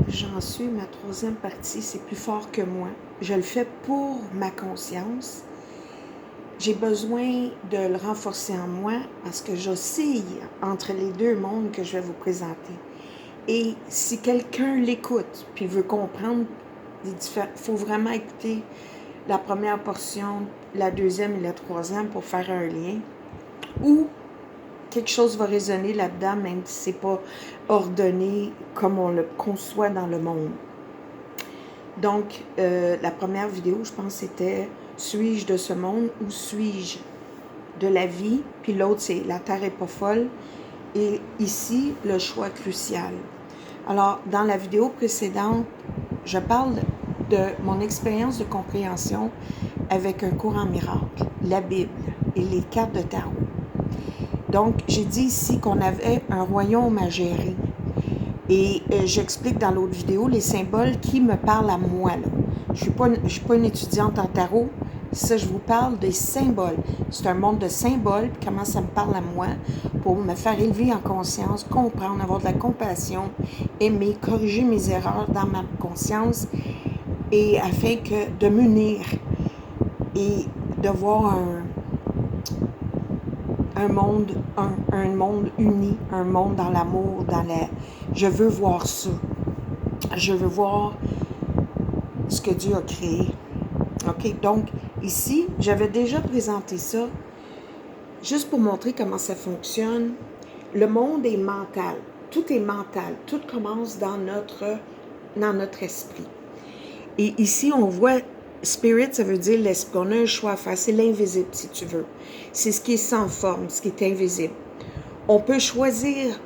j'en suis, ma troisième partie, c'est plus fort que moi. Je le fais pour ma conscience. J'ai besoin de le renforcer en moi parce que j'oscille entre les deux mondes que je vais vous présenter. Et si quelqu'un l'écoute puis veut comprendre, il faut vraiment écouter la première portion, la deuxième et la troisième pour faire un lien. Ou quelque chose va résonner là-dedans, même si ce n'est pas ordonné comme on le conçoit dans le monde. Donc, la première vidéo, je pense, c'était « Suis-je de ce monde ou suis-je de la vie? » Puis l'autre, c'est « La terre n'est pas folle. » Et ici, le choix crucial. Alors, dans la vidéo précédente, je parle de mon expérience de compréhension avec un cours en miracle, la Bible et les cartes de tarot. Donc, j'ai dit ici qu'on avait un royaume à gérer. Et j'explique dans l'autre vidéo les symboles qui me parlent à moi. Là. Je ne suis pas une étudiante en tarot. Ça, je vous parle des symboles. C'est un monde de symboles, puis comment ça me parle à moi, pour me faire élever en conscience, comprendre, avoir de la compassion, aimer, corriger mes erreurs dans ma conscience, et afin que de m'unir et de voir un monde uni, un monde dans l'amour, Je veux voir ça. Je veux voir ce que Dieu a créé. OK? Donc, ici, j'avais déjà présenté ça, juste pour montrer comment ça fonctionne. Le monde est mental. Tout est mental. Tout commence dans notre esprit. Et ici, on voit spirit, ça veut dire l'esprit. On a un choix à faire. C'est l'invisible, si tu veux. C'est ce qui est sans forme, ce qui est invisible. On peut choisir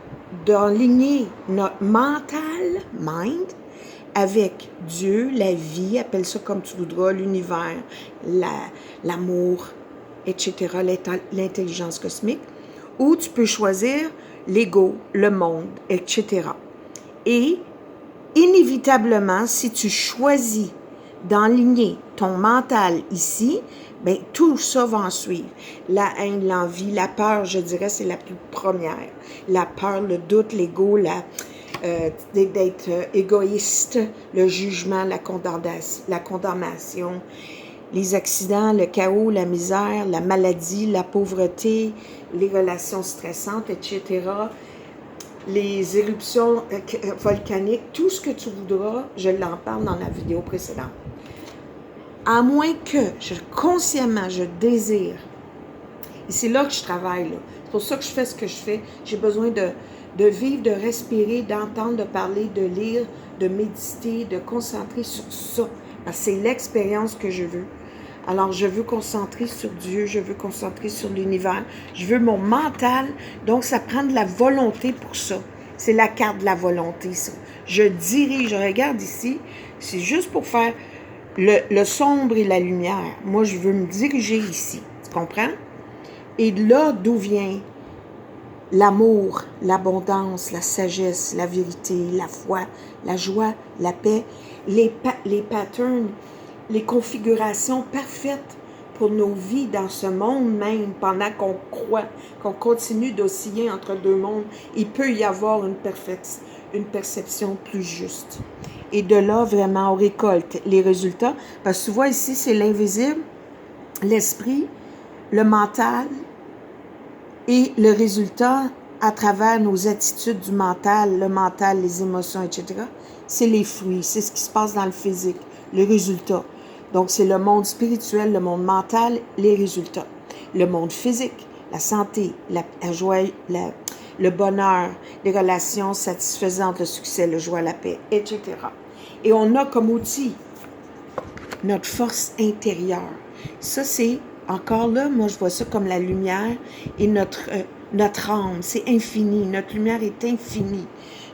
d'aligner notre mental, mind, avec Dieu, la vie, appelle ça comme tu voudras, l'univers, l'amour, etc., l'intelligence cosmique, ou tu peux choisir l'ego, le monde, etc. Et inévitablement, si tu choisis d'enligner ton mental ici, bien, tout ça va en suivre. La haine, l'envie, la peur, je dirais, c'est la plus première. La peur, le doute, l'ego, d'être égoïste, le jugement, la condamnation, les accidents, le chaos, la misère, la maladie, la pauvreté, les relations stressantes, etc., les éruptions volcaniques, tout ce que tu voudras, je l'en parle dans la vidéo précédente. À moins que consciemment je désire, et c'est là que je travaille, là. C'est pour ça que je fais ce que je fais, j'ai besoin de vivre, de respirer, d'entendre, de parler, de lire, de méditer, de concentrer sur ça, parce que c'est l'expérience que je veux. Alors, je veux concentrer sur Dieu, je veux concentrer sur l'univers, je veux mon mental, donc ça prend de la volonté pour ça. C'est la carte de la volonté, ça. Je dirige, je regarde ici, c'est juste pour faire le sombre et la lumière. Moi, je veux me diriger ici, tu comprends? Et là, d'où vient l'amour, l'abondance, la sagesse, la vérité, la foi, la joie, la paix, les patterns, les configurations parfaites pour nos vies dans ce monde même, pendant qu'on croit, qu'on continue d'osciller entre deux mondes, il peut y avoir une perception plus juste. Et de là, vraiment, on récolte les résultats. Parce que tu vois ici, c'est l'invisible, l'esprit, le mental et le résultat à travers nos attitudes du mental, le mental, les émotions, etc. C'est les fruits, c'est ce qui se passe dans le physique, le résultat. Donc, c'est le monde spirituel, le monde mental, les résultats. Le monde physique, la santé, la joie, le bonheur, les relations satisfaisantes, le succès, le joie, la paix, etc. Et on a comme outil notre force intérieure. Ça, c'est encore là, moi, je vois ça comme la lumière et notre âme, c'est infini. Notre lumière est infinie.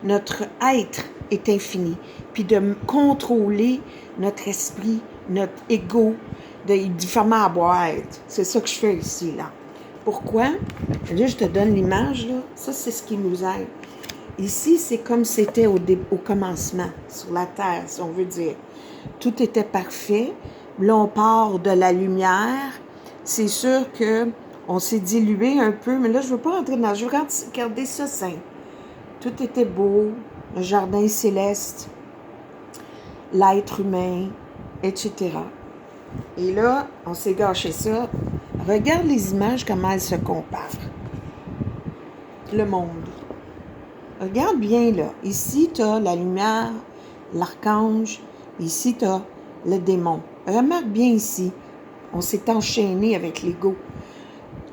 Notre être est infini. Puis de contrôler notre esprit, notre ego, de faire ma boîte. C'est ça que je fais ici, là. Pourquoi? Là, je te donne l'image, là. Ça, c'est ce qui nous aide. Ici, c'est comme c'était au commencement, sur la terre, si on veut dire. Tout était parfait. Là, on part de la lumière. C'est sûr qu'on s'est dilué un peu, mais là, je ne veux pas rentrer dans... Je veux garder ça sain. Tout était beau, le jardin céleste. l'être humain, etc. Et là, on s'est gâché ça. Regarde les images, comment elles se comparent. Le monde. Regarde bien, là. Ici, tu as la lumière, l'archange. Ici, tu as le démon. Remarque bien ici. On s'est enchaîné avec l'ego.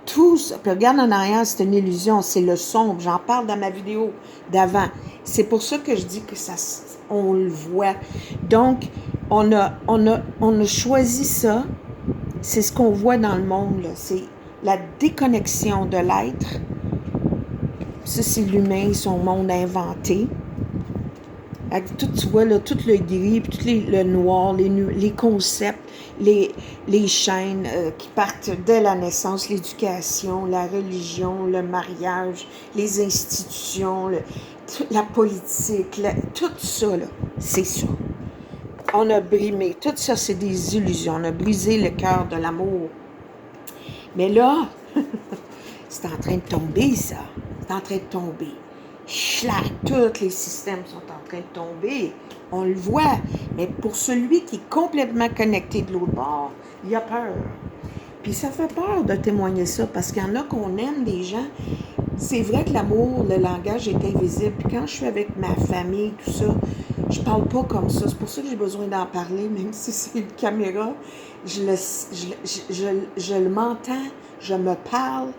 Tout ça, puis regarde en arrière, c'est une illusion, c'est le sombre. J'en parle dans ma vidéo d'avant. C'est pour ça que je dis que ça, on le voit. Donc, on a choisi ça. C'est ce qu'on voit dans le monde, là. C'est la déconnexion de l'être. Ça, c'est l'humain, son monde inventé. Avec tout, tu vois, là, tout le gris, puis tout le noir, les concepts, les chaînes qui partent dès la naissance, l'éducation, la religion, le mariage, les institutions, la politique, tout ça, là, c'est ça. On a brimé. Tout ça, c'est des illusions. On a brisé le cœur de l'amour. Mais là, c'est en train de tomber, ça. C'est en train de tomber. Schlac, tous les systèmes sont en train de tomber. On le voit. Mais pour celui qui est complètement connecté de l'autre bord, il a peur. Puis ça fait peur de témoigner ça, parce qu'il y en a qu'on aime, des gens. C'est vrai que l'amour, le langage est invisible. Puis quand je suis avec ma famille, tout ça, je parle pas comme ça. C'est pour ça que j'ai besoin d'en parler, même si c'est une caméra. Je le m'entends, je me parle.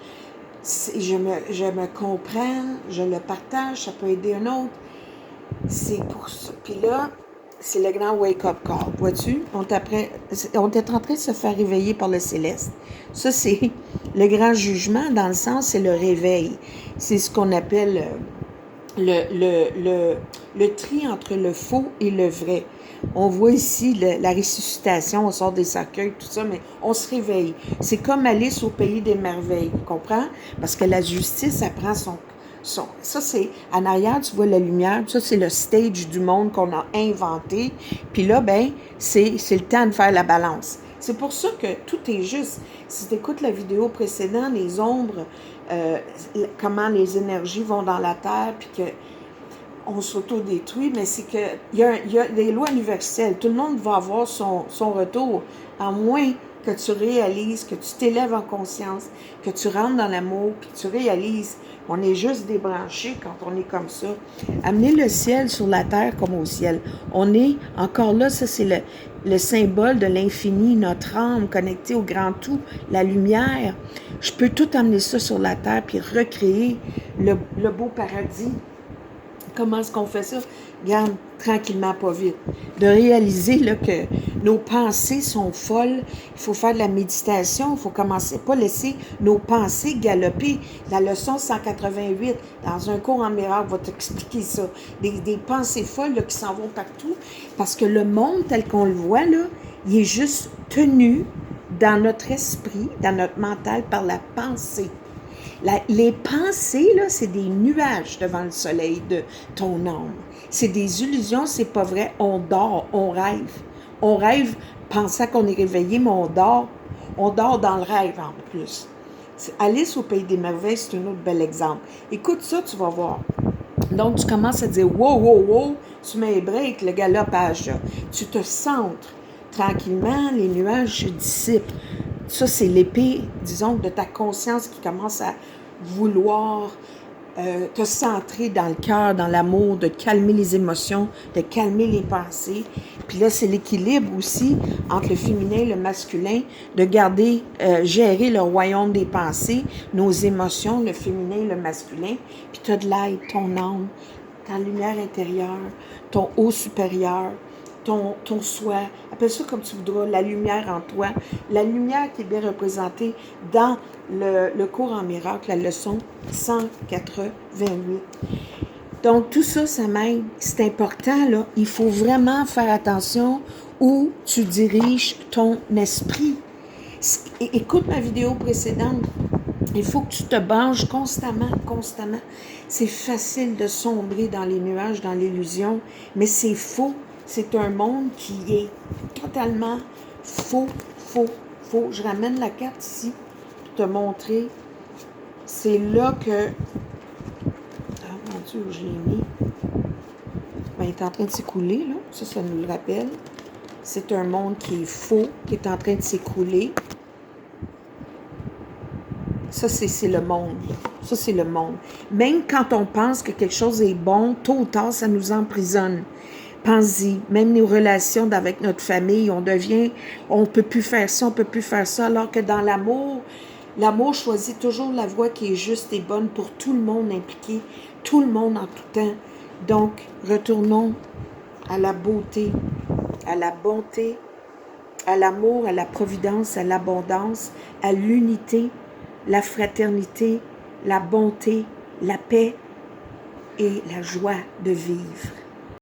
Je me comprends, je le partage, ça peut aider un autre. C'est pour ça. Puis là, c'est le grand wake-up call. Vois-tu? On est en train de se faire réveiller par le céleste. Ça, c'est le grand jugement, dans le sens, c'est le réveil. C'est ce qu'on appelle le tri entre le faux et le vrai. On voit ici la ressuscitation, on sort des cercueils, tout ça, mais on se réveille. C'est comme Alice au pays des merveilles, tu comprends? Parce que la justice, elle prend son... Ça, c'est... En arrière, tu vois la lumière, ça, c'est le stage du monde qu'on a inventé. Puis là, ben, c'est le temps de faire la balance. C'est pour ça que tout est juste. Si tu écoutes la vidéo précédente, les ombres, comment les énergies vont dans la Terre, puis que on s'auto-détruit, mais c'est qu'il y a des lois universelles. Tout le monde va avoir son retour, à moins que tu réalises, que tu t'élèves en conscience, que tu rentres dans l'amour, puis que tu réalises qu'on est juste débranché quand on est comme ça. Amener le ciel sur la terre comme au ciel. On est encore là, ça c'est le symbole de l'infini, notre âme connectée au grand tout, la lumière. Je peux tout amener ça sur la terre, puis recréer le beau paradis. Comment est-ce qu'on fait ça? Regarde, tranquillement, pas vite. De réaliser là, que nos pensées sont folles. Il faut faire de la méditation. Il faut commencer, pas laisser nos pensées galoper. La leçon 188, dans un cours en miracle, va t'expliquer ça. Des pensées folles là, qui s'en vont partout. Parce que le monde tel qu'on le voit, là, il est juste tenu dans notre esprit, dans notre mental, par la pensée. Les pensées, là, c'est des nuages devant le soleil de ton âme. C'est des illusions, c'est pas vrai. On dort, on rêve. On rêve pensant qu'on est réveillé, mais on dort. On dort dans le rêve en plus. Alice au pays des merveilles, c'est un autre bel exemple. Écoute ça, tu vas voir. Donc, tu commences à dire « wow, wow, wow », tu mets un break, le galopage. Tu te centres tranquillement, les nuages se dissipent. Ça, c'est l'épée, disons, de ta conscience qui commence à vouloir te centrer dans le cœur, dans l'amour, de calmer les émotions, de calmer les pensées. Puis là, c'est l'équilibre aussi entre le féminin et le masculin, de garder, gérer le royaume des pensées, nos émotions, le féminin et le masculin. Puis tu as de l'aide, ton âme, ta lumière intérieure, ton haut supérieur, ton soi, appelle ça comme tu voudras, la lumière en toi, la lumière qui est bien représentée dans le cours en miracle, la leçon 188. Donc, tout ça, ça m'aide. C'est important, là. Il faut vraiment faire attention où tu diriges ton esprit. Écoute ma vidéo précédente. Il faut que tu te branches constamment. C'est facile de sombrer dans les nuages, dans l'illusion, mais c'est faux. C'est un monde qui est totalement faux. Je ramène la carte ici pour te montrer. C'est là que... Ah mon Dieu, où je l'ai mis. ben, il est en train de s'écouler, là. Ça nous le rappelle. C'est un monde qui est faux, qui est en train de s'écrouler. Ça, c'est le monde. Ça, c'est le monde. Même quand on pense que quelque chose est bon, tôt ou tard, ça nous emprisonne. Pense-y. Même nos relations avec notre famille, on peut plus faire ça, on peut plus faire ça, alors que dans l'amour choisit toujours la voie qui est juste et bonne pour tout le monde impliqué, tout le monde en tout temps. Donc, retournons à la beauté, à la bonté, à l'amour, à la providence, à l'abondance, à l'unité, la fraternité, la bonté, la paix et la joie de vivre.